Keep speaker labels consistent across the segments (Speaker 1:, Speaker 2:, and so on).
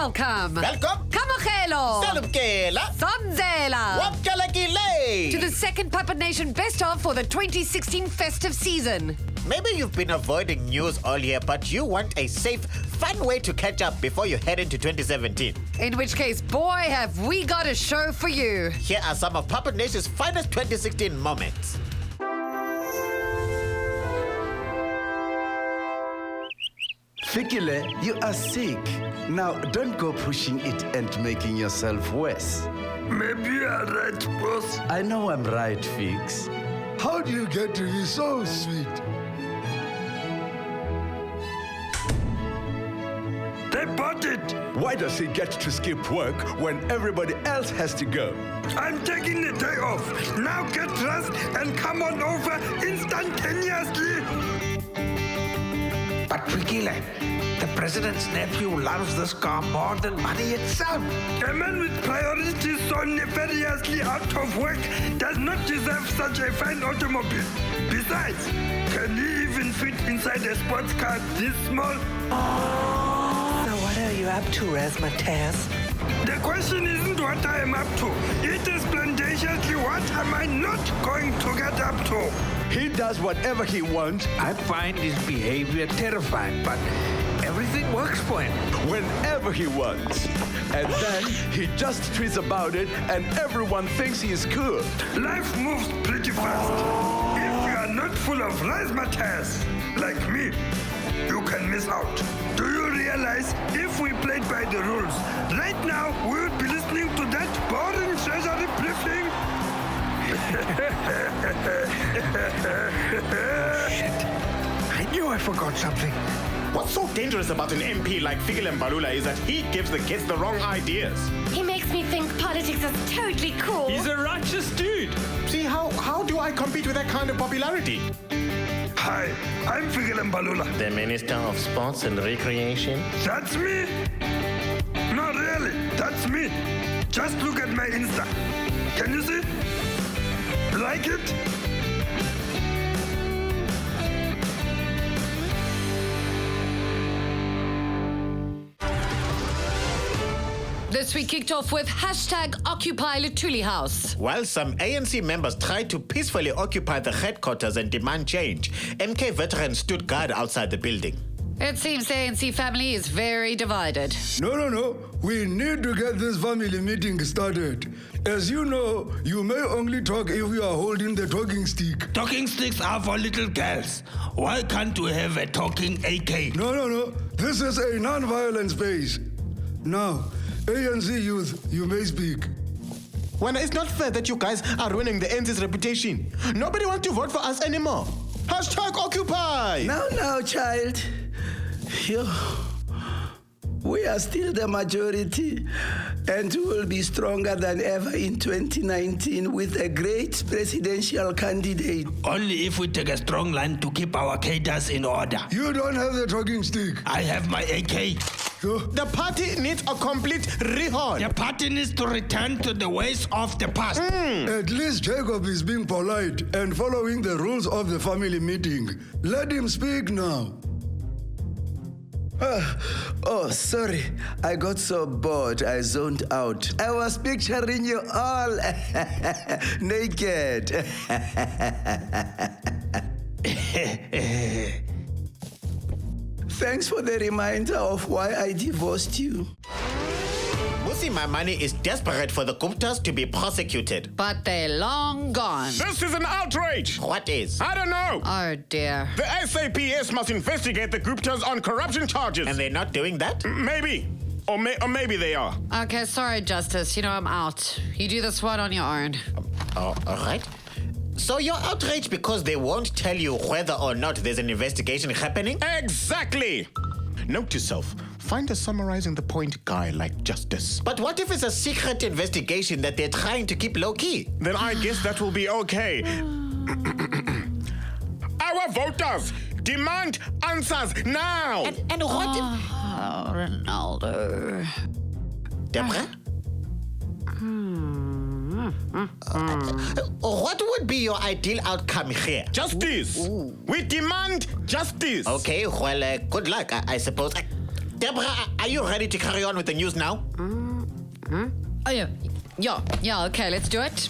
Speaker 1: Welcome.
Speaker 2: Welcome.
Speaker 1: Kamokhelo.
Speaker 2: Salukela.
Speaker 1: Sonzela.
Speaker 2: Wapkalakile.
Speaker 1: To the second Puppet Nation Best of for the 2016 festive season.
Speaker 2: Maybe you've been avoiding news all year, but you want a safe, fun way to catch up before you head into 2017.
Speaker 1: In which case, boy, have we got a show for you.
Speaker 2: Here are some of Puppet Nation's finest 2016 moments.
Speaker 3: Fikile, you are sick. Now, don't go pushing it and making yourself worse.
Speaker 4: Maybe you're right, boss.
Speaker 3: I know I'm right, Fix.
Speaker 5: How do you get to be so sweet?
Speaker 4: They bought it.
Speaker 6: Why does he get to skip work when everybody else has to go?
Speaker 4: I'm taking the day off. Now get dressed and come on over instantaneously.
Speaker 7: But Fikile, the president's nephew loves this car more than money itself.
Speaker 4: A man with priorities so nefariously out of work does not deserve such a fine automobile. Besides, can he even fit inside a sports car this small?
Speaker 7: So what are you up to, Razz?
Speaker 4: The question isn't what I am up to. It is splendorously what am I not going to get up to.
Speaker 6: He does whatever he wants
Speaker 7: I find his behavior terrifying, but everything works for him.
Speaker 6: whenever he wants. And then he just tweets about it and everyone thinks he is cool.
Speaker 4: Life moves pretty fast. If you are not full of razzmatazz like me, you can miss out. Do you realize if we played by the rules, right now we would be listening to that boring treasury briefing?
Speaker 7: Shit. I knew I forgot something.
Speaker 8: What's so dangerous about an MP like Fikile Mbalula is that he gives the kids the wrong ideas.
Speaker 9: He makes me think politics is totally cool.
Speaker 8: He's a righteous dude. See, how do I compete with that kind of popularity?
Speaker 4: Hi, I'm Fikile Mbalula.
Speaker 10: The Minister of Sports and Recreation.
Speaker 4: That's me? No, really, that's me. Just look at my Insta. Can you see? Like it?
Speaker 1: This week kicked off with hashtag Occupy Lutuli House.
Speaker 2: While some ANC members tried to peacefully occupy the headquarters and demand change, MK veterans stood guard outside the building.
Speaker 1: It seems the ANC family is very divided.
Speaker 5: No. We need to get this family meeting started. As you know, you may only talk if you are holding the talking stick.
Speaker 4: Talking sticks are for little girls. Why can't we have a talking AK?
Speaker 5: No. This is a non-violent space. Now, ANC youth, you may speak.
Speaker 8: When it's not fair that you guys are ruining the NC's reputation. Nobody wants to vote for us anymore. Hashtag Occupy!
Speaker 3: Now, child. We are still the majority and will be stronger than ever in 2019 with a great presidential candidate.
Speaker 4: Only if we take a strong line to keep our cadres in order.
Speaker 5: You don't have the talking stick.
Speaker 4: I have my AK.
Speaker 8: The party needs a complete rehaul.
Speaker 4: The party needs to return to the ways of the past.
Speaker 5: At least Jacob is being polite and following the rules of the family meeting. Let him speak now.
Speaker 3: Oh, sorry. I got so bored, I zoned out. I was picturing you all naked. Thanks for the reminder of why I divorced you.
Speaker 2: Musi Mamani is desperate for the Guptas to be prosecuted.
Speaker 1: But they're long gone.
Speaker 8: This is an outrage.
Speaker 2: What is?
Speaker 8: I don't know.
Speaker 1: Oh dear.
Speaker 8: The SAPS must investigate the Guptas on corruption charges.
Speaker 2: And they're not doing that?
Speaker 8: Maybe. Or maybe they are.
Speaker 1: Okay, sorry, Justice. I'm out. You do this one on your own.
Speaker 2: All right. So you're outraged because they won't tell you whether or not there's an investigation happening?
Speaker 8: Exactly. Note to self, find a summarizing the point guy like Justice.
Speaker 2: But what if it's a secret investigation that they're trying to keep low-key?
Speaker 8: Then I guess that will be okay. Our voters demand answers now.
Speaker 2: And what if...
Speaker 1: Oh, Ronaldo.
Speaker 2: Deborah? What would be your ideal outcome here?
Speaker 8: Justice. We demand justice.
Speaker 2: Okay, well, good luck, I suppose. Deborah, are you ready to carry on with the news now?
Speaker 1: Oh, yeah, okay, let's do it.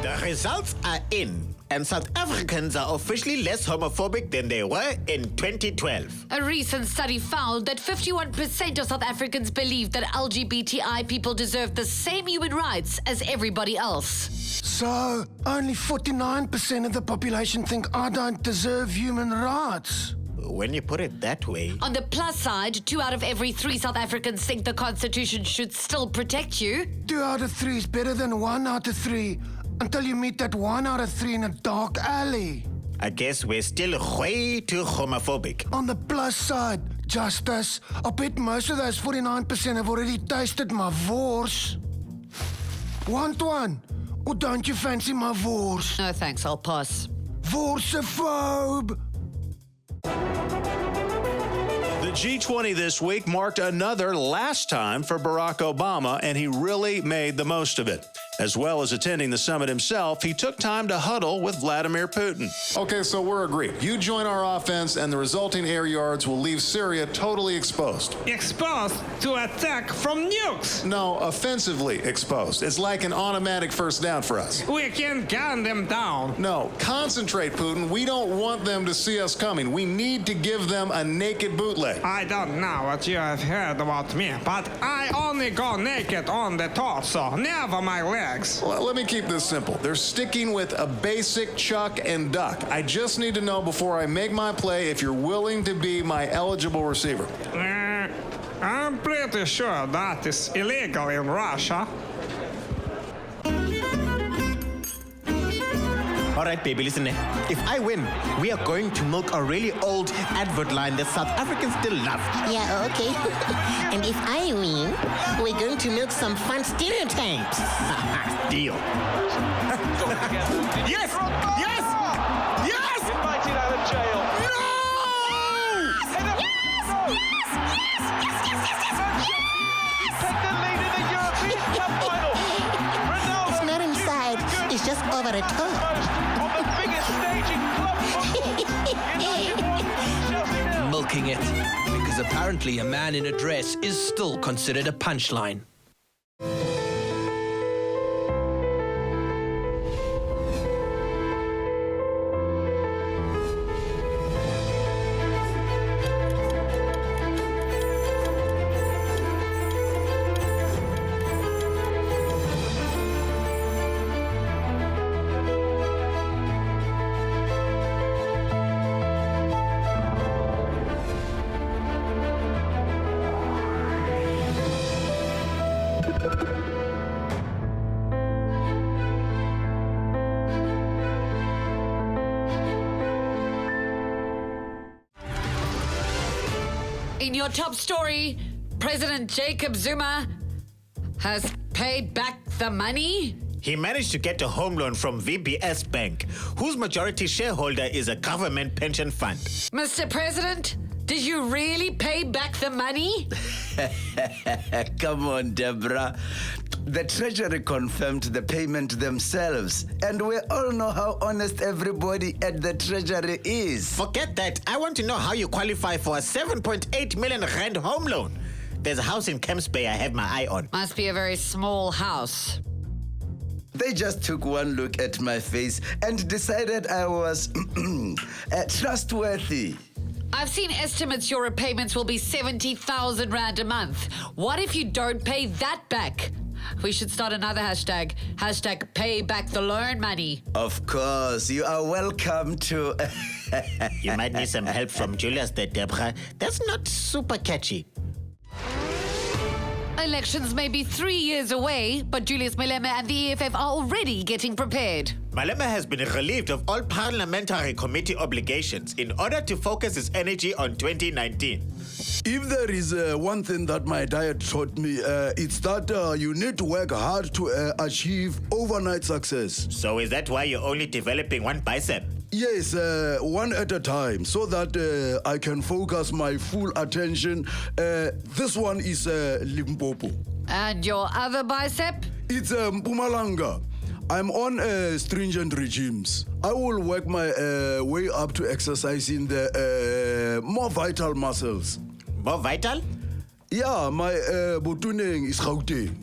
Speaker 2: The results are in, and South Africans are officially less homophobic than they were in 2012.
Speaker 1: A recent study found that 51% of South Africans believe that LGBTI people deserve the same human rights as everybody else.
Speaker 11: So, only 49% of the population think I don't deserve human rights.
Speaker 2: When you put it that way...
Speaker 1: On the plus side, 2 out of every 3 South Africans think the Constitution should still protect you.
Speaker 11: 2 out of 3 is better than 1 out of 3. Until you meet that 1 out of 3 in a dark alley.
Speaker 2: I guess we're still way too homophobic.
Speaker 11: On the plus side, Justice, I bet most of those 49% have already tasted my wors. Want one? Or don't you fancy my wors?
Speaker 1: No thanks, I'll pass.
Speaker 11: Worsophobe!
Speaker 12: The G20 this week marked another last time for Barack Obama, and he really made the most of it. As well as attending the summit himself, he took time to huddle with Vladimir Putin.
Speaker 13: Okay, so we're agreed. You join our offense, and the resulting air yards will leave Syria totally exposed.
Speaker 7: Exposed to attack from nukes.
Speaker 13: No, offensively exposed. It's like an automatic first down for us.
Speaker 7: We can gun them down.
Speaker 13: No, concentrate, Putin. We don't want them to see us coming. We need to give them a naked bootleg.
Speaker 7: I don't know what you have heard about me, but I only go naked on the torso, never my legs.
Speaker 13: Well, let me keep this simple. They're sticking with a basic chuck and duck. I just need to know before I make my play if you're willing to be my eligible receiver.
Speaker 7: I'm pretty sure that is illegal in Russia.
Speaker 8: All right, baby, listen. If I win, we are going to milk a really old advert line that South Africans still love.
Speaker 14: Yeah, okay. And if I win, we're going to milk some fun stereotypes.
Speaker 2: Deal.
Speaker 8: Yes! Yes! Yes!
Speaker 6: Invited out of jail.
Speaker 8: No!
Speaker 14: Yes!
Speaker 6: Take the lead in the European Cup final. Ronaldo.
Speaker 14: It's not inside, it's just over the top.
Speaker 6: On the biggest stage in club football.
Speaker 15: Milking it. Because apparently a man in a dress is still considered a punchline.
Speaker 1: In your top story, President Jacob Zuma has paid back the money.
Speaker 2: He managed to get a home loan from VBS Bank, whose majority shareholder is a government pension fund.
Speaker 1: Mr. President, did you really pay back the money?
Speaker 3: Come on, Deborah. The Treasury confirmed the payment themselves, and we all know how honest everybody at the Treasury is.
Speaker 2: Forget that. I want to know how you qualify for a 7.8 million rand home loan. There's a house in Camps Bay I have my eye on.
Speaker 1: Must be a very small house.
Speaker 3: They just took one look at my face and decided I was trustworthy.
Speaker 1: I've seen estimates your repayments will be 70,000 rand a month. What if you don't pay that back? We should start another hashtag. Hashtag pay back the loan money.
Speaker 3: Of course, you are welcome to...
Speaker 2: You might need some help from Julius there, Deborah. That's not super catchy.
Speaker 1: Elections may be 3 years away, but Julius Malema and the EFF are already getting prepared.
Speaker 2: Malema has been relieved of all parliamentary committee obligations in order to focus his energy on 2019.
Speaker 5: If there is one thing that my diet taught me, it's that you need to work hard to achieve overnight success.
Speaker 2: So is that why you're only developing one bicep?
Speaker 5: Yes, one at a time, so that I can focus my full attention. This one is Limpopo.
Speaker 1: And your other bicep?
Speaker 5: It's Mpumalanga.
Speaker 3: I'm on stringent regimes. I will work my way up to exercising the more vital muscles.
Speaker 2: More vital?
Speaker 3: Yeah, my botuneng is Gauteng.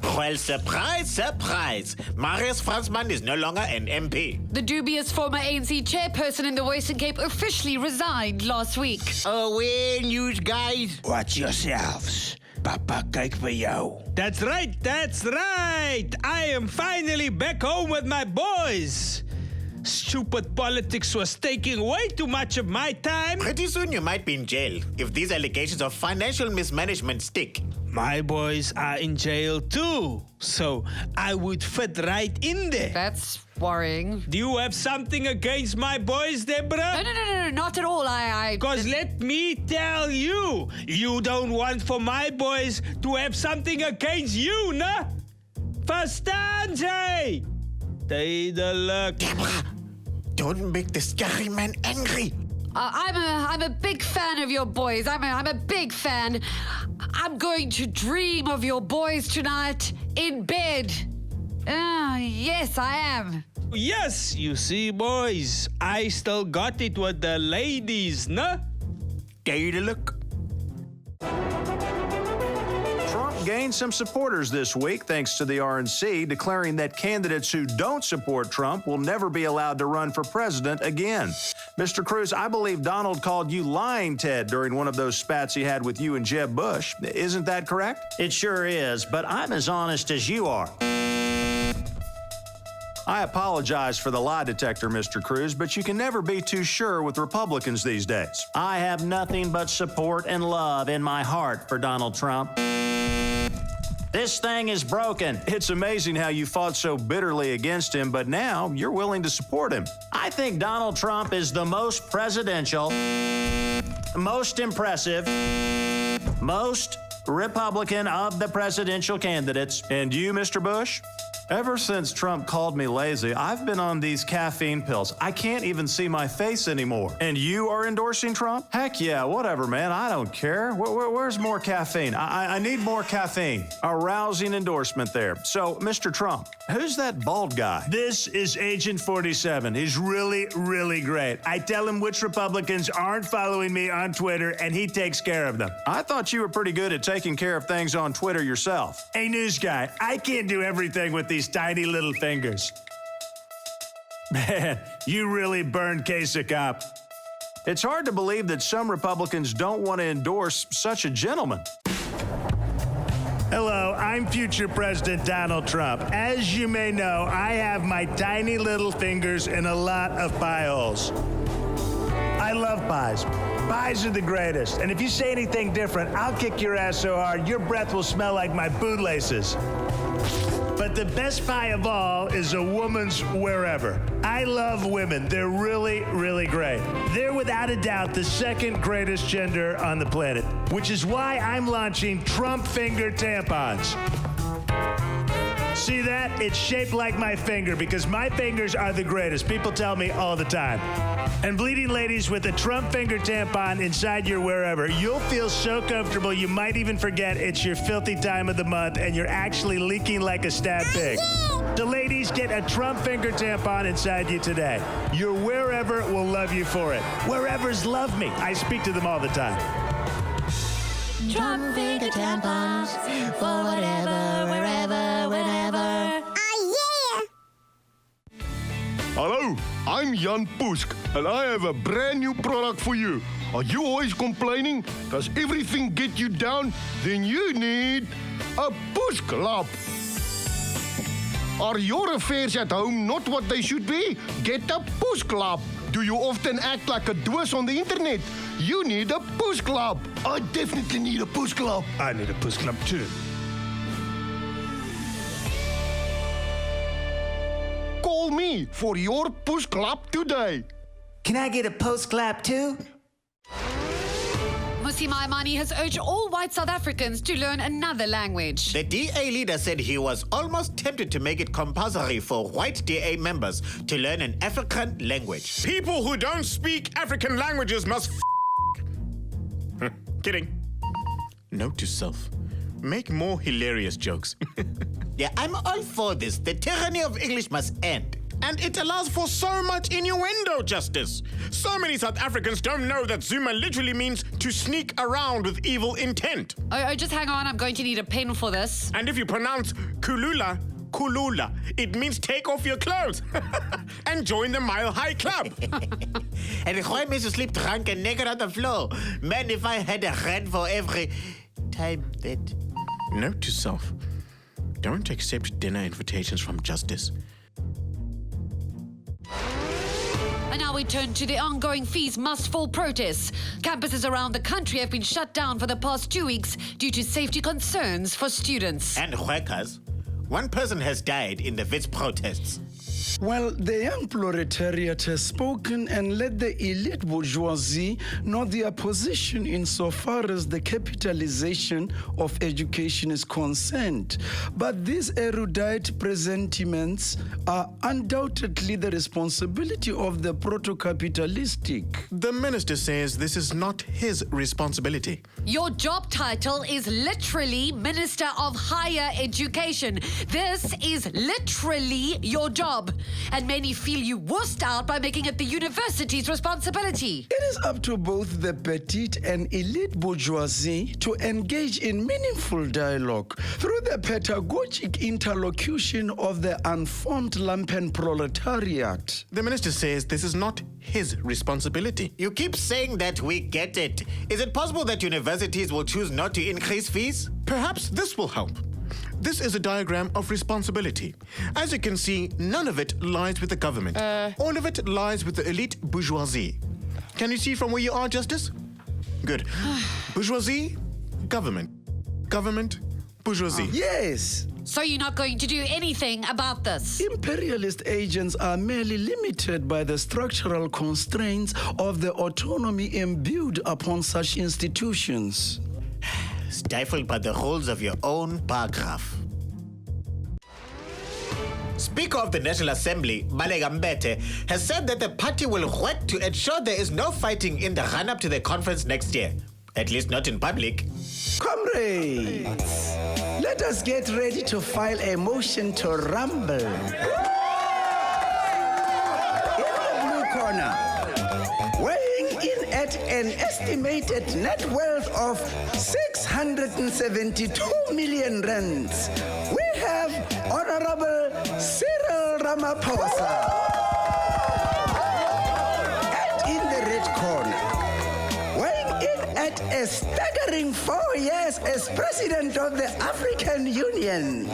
Speaker 2: Well, surprise, surprise. Marius Fransman is no longer an MP.
Speaker 1: The dubious former ANC chairperson in the Western Cape officially resigned last week.
Speaker 2: Away, news guys.
Speaker 16: Watch yourselves. Papa, kyk by jou.
Speaker 15: That's right. I am finally back home with my boys. Stupid politics was taking way too much of my time.
Speaker 2: Pretty soon you might be in jail if these allegations of financial mismanagement stick.
Speaker 15: My boys are in jail too, so I would fit right in there.
Speaker 1: That's worrying.
Speaker 15: Do you have something against my boys, Deborah?
Speaker 1: No, not at all.
Speaker 15: Because let me tell you, you don't want for my boys to have something against you, nah? Verstaan jy? Duidelik.
Speaker 2: Deborah, don't make the scary man angry.
Speaker 1: I'm a big fan of your boys. I'm a big fan. I'm going to dream of your boys tonight in bed. Yes, I am.
Speaker 15: Yes, you see, boys, I still got it with the ladies, nah?
Speaker 2: Duidelik.
Speaker 12: Trump gained some supporters this week thanks to the RNC, declaring that candidates who don't support Trump will never be allowed to run for president again. Mr. Cruz, I believe Donald called you lying, Ted, during one of those spats he had with you and Jeb Bush. Isn't that correct?
Speaker 17: It sure is, but I'm as honest as you are.
Speaker 12: I apologize for the lie detector, Mr. Cruz, but you can never be too sure with Republicans these days.
Speaker 17: I have nothing but support and love in my heart for Donald Trump. This thing is broken.
Speaker 12: It's amazing how you fought so bitterly against him, but now you're willing to support him.
Speaker 17: I think Donald Trump is the most presidential, most impressive, most Republican of the presidential candidates.
Speaker 12: And you, Mr. Bush? Ever since Trump called me lazy, I've been on these caffeine pills. I can't even see my face anymore. And you are endorsing Trump? Heck yeah, whatever, man. I don't care. Where's more caffeine? I need more caffeine. A rousing endorsement there. So, Mr. Trump, who's that bald guy?
Speaker 18: This is Agent 47. He's really, really great. I tell him which Republicans aren't following me on Twitter, and he takes care of them.
Speaker 12: I thought you were pretty good at taking care of things on Twitter yourself.
Speaker 18: Hey, news guy, I can't do everything with these tiny little fingers. Man, you really burned Kasich up.
Speaker 12: It's hard to believe that some Republicans don't want to endorse such a gentleman.
Speaker 18: Hello, I'm future President Donald Trump. As you may know, I have my tiny little fingers in a lot of pie holes. I love pies. Pies are the greatest. And if you say anything different, I'll kick your ass so hard your breath will smell like my bootlaces. But the best pie of all is a woman's wherever. I love women. They're really, really great. They're without a doubt the second greatest gender on the planet, which is why I'm launching Trump finger tampons. See that? It's shaped like my finger because my fingers are the greatest. People tell me all the time. And bleeding ladies, with a Trump finger tampon inside your wherever, you'll feel so comfortable you might even forget it's your filthy time of the month and you're actually leaking like a stabbed pig. So ladies, get a Trump finger tampon inside you today. Your wherever will love you for it. Wherevers love me. I speak to them all the time.
Speaker 9: Trump finger tampons for whatever, wherever, whenever.
Speaker 11: Hallo, I'm Jan Pusk, and I have a brand new product for you. Are you always complaining? Does everything get you down? Then you need a push club. Are your affairs at home not what they should be? Get a push club. Do you often act like a dwarf on the internet? You need a push club. I definitely need a push club.
Speaker 18: I need a push club too.
Speaker 11: Call me for your push club today.
Speaker 19: Can I get a post clap too?
Speaker 1: Musi Maimane has urged all white South Africans to learn another language.
Speaker 2: The DA leader said he was almost tempted to make it compulsory for white DA members to learn an African language.
Speaker 8: People who don't speak African languages must Kidding. Note to self. Make more hilarious jokes.
Speaker 2: Yeah, I'm all for this. The tyranny of English must end.
Speaker 8: And it allows for so much innuendo, Justice. So many South Africans don't know that Zuma literally means to sneak around with evil intent.
Speaker 1: Oh, just hang on. I'm going to need a pen for this.
Speaker 8: And if you pronounce kulula, kulula, it means take off your clothes and join the Mile High Club.
Speaker 2: And Roy makes you sleep drunk and naked on the floor. Man, if I had a rent for every time that...
Speaker 8: Note to self, don't accept dinner invitations from Justice.
Speaker 1: And now we turn to the ongoing fees must fall protests. Campuses around the country have been shut down for the past 2 weeks due to safety concerns for students.
Speaker 2: And workers. One person has died in the Wits protests.
Speaker 3: Well, the young proletariat has spoken and let the elite bourgeoisie know their position insofar as the capitalization of education is concerned. But these erudite presentiments are undoubtedly the responsibility of the proto-capitalistic.
Speaker 8: The minister says this is not his responsibility.
Speaker 1: Your job title is literally Minister of Higher Education. This is literally your job. And many feel you wussed out by making it the university's responsibility.
Speaker 3: It is up to both the petite and elite bourgeoisie to engage in meaningful dialogue through the pedagogic interlocution of the unformed lumpen proletariat.
Speaker 8: The minister says this is not his responsibility.
Speaker 2: You keep saying that we get it. Is it possible that universities will choose not to increase fees?
Speaker 8: Perhaps this will help. This is a diagram of responsibility. As you can see, none of it lies with the government. All of it lies with the elite bourgeoisie. Can you see from where you are, Justice? Good. Bourgeoisie, government. Government, bourgeoisie.
Speaker 3: Yes.
Speaker 1: So you're not going to do anything about this?
Speaker 3: Imperialist agents are merely limited by the structural constraints of the autonomy imbued upon such institutions.
Speaker 2: Stifled by the rules of your own bar graph. Speaker of the National Assembly, Malega Mbete, has said that the party will work to ensure there is no fighting in the run-up to the conference next year. At least not in public.
Speaker 3: Comrades, let us get ready to file a motion to rumble. In the blue corner, weighing in at an estimated net worth of 672 million rands, we have Honorable Cyril Ramaphosa. And in the red corner, weighing in at a staggering 4 years as President of the African Union,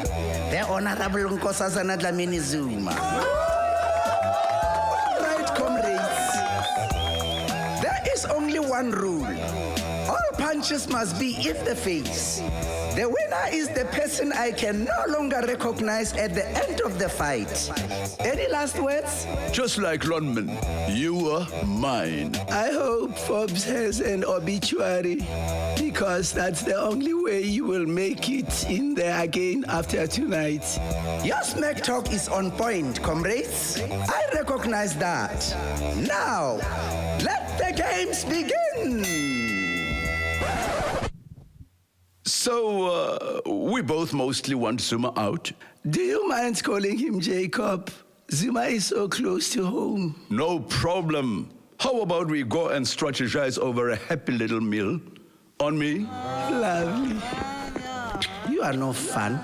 Speaker 3: the Honorable Nkosazana Dlamini Zuma. All right, comrades, there is only one rule. All punches must be in the face. The winner is the person I can no longer recognize at the end of the fight. Any last words?
Speaker 20: Just like London, you are mine.
Speaker 3: I hope Forbes has an obituary, because that's the only way you will make it in there again after tonight. Your smack talk is on point, comrades. I recognize that. Now, let the games begin.
Speaker 20: So, we both mostly want Zuma out.
Speaker 3: Do you mind calling him Jacob? Zuma is so close to home.
Speaker 20: No problem. How about we go and strategize over a happy little meal? On me?
Speaker 3: Lovely. You are no fun.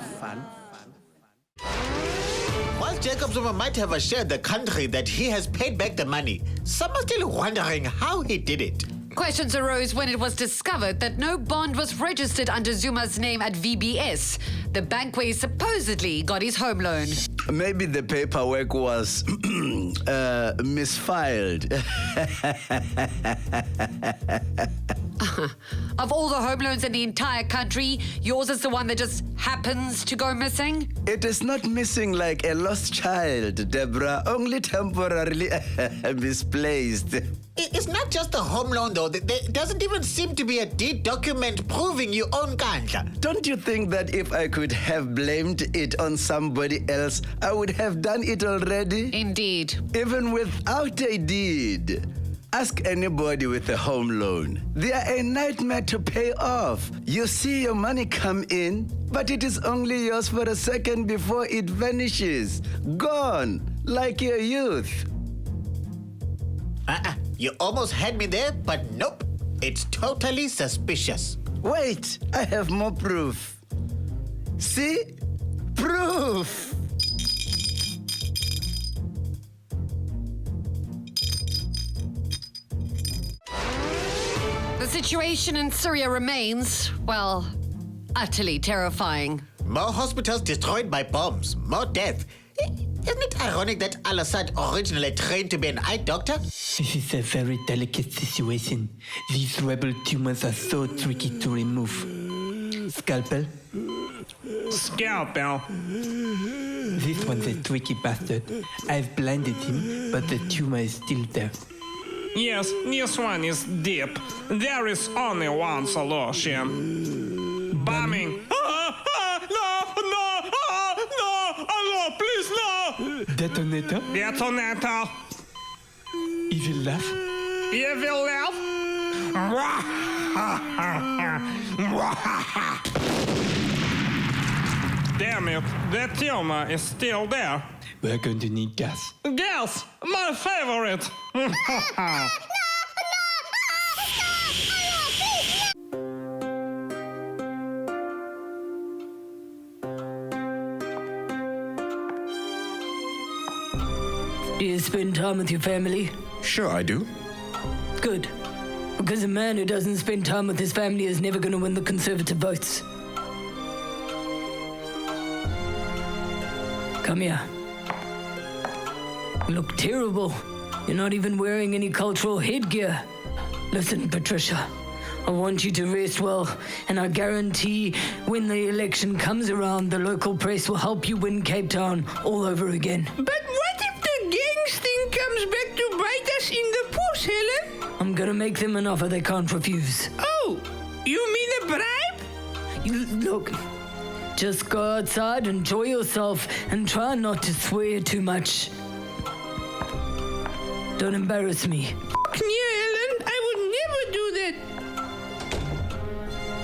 Speaker 2: While Jacob Zuma might have assured the country that he has paid back the money, some are still wondering how he did it.
Speaker 1: Questions arose when it was discovered that no bond was registered under Zuma's name at VBS, the bank where he supposedly got his home loan.
Speaker 3: Maybe the paperwork was misfiled.
Speaker 1: Of all the home loans in the entire country, yours is the one that just happens to go missing?
Speaker 3: It is not missing like a lost child, Deborah, only temporarily misplaced.
Speaker 2: It's not just a home loan, though. There doesn't even seem to be a deed document proving you own Kandla.
Speaker 3: Don't you think that if I could have blamed it on somebody else, I would have done it already?
Speaker 1: Indeed.
Speaker 3: Even without a deed. Ask anybody with a home loan. They are a nightmare to pay off. You see your money come in, but it is only yours for a second before it vanishes. Gone, like your youth.
Speaker 2: You almost had me there, but nope. It's totally suspicious.
Speaker 3: Wait, I have more proof. See? Proof!
Speaker 1: The situation in Syria remains, well, utterly terrifying.
Speaker 2: More hospitals destroyed by bombs, more death. Isn't it ironic that al-Assad originally trained to be an eye doctor?
Speaker 16: This is a very delicate situation. These rebel tumors are so tricky to remove. Scalpel?
Speaker 7: Scalpel.
Speaker 16: This one's a tricky bastard. I've blinded him, but the tumor is still there.
Speaker 7: Yes, this one is deep. There is only one solution. Bombing. No, please, no!
Speaker 16: Detonator?
Speaker 7: Detonator.
Speaker 16: Evil laugh?
Speaker 7: Evil laugh? Damn it, the tumor is still there.
Speaker 16: We're going to need gas.
Speaker 7: Gas! My favorite!
Speaker 21: Do you spend time with your family?
Speaker 8: Sure, I do.
Speaker 21: Good. Because a man who doesn't spend time with his family is never going to win the Conservative votes. Come here. You look terrible. You're not even wearing any cultural headgear. Listen, Patricia. I want you to rest well, and I guarantee when the election comes around, the local press will help you win Cape Town all over again.
Speaker 22: But what if the gangs thing comes back to bite us in the puss, Helen?
Speaker 21: I'm gonna make them an offer they can't refuse.
Speaker 22: Oh, you mean a bribe?
Speaker 21: Look, just go outside, enjoy yourself, and try not to swear too much. Don't embarrass me.
Speaker 22: Yeah, Helen, I would never do that.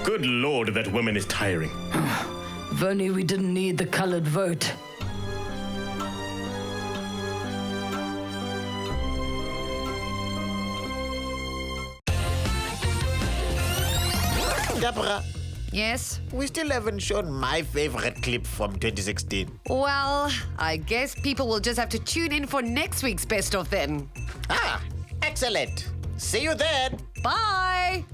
Speaker 8: Good lord, that woman is tiring.
Speaker 21: If only we didn't need the colored vote.
Speaker 2: Deborah.
Speaker 1: Yes?
Speaker 2: We still haven't shown my favorite clip from 2016.
Speaker 1: Well, I guess people will just have to tune in for next week's Best of then.
Speaker 2: Excellent. See you then.
Speaker 1: Bye.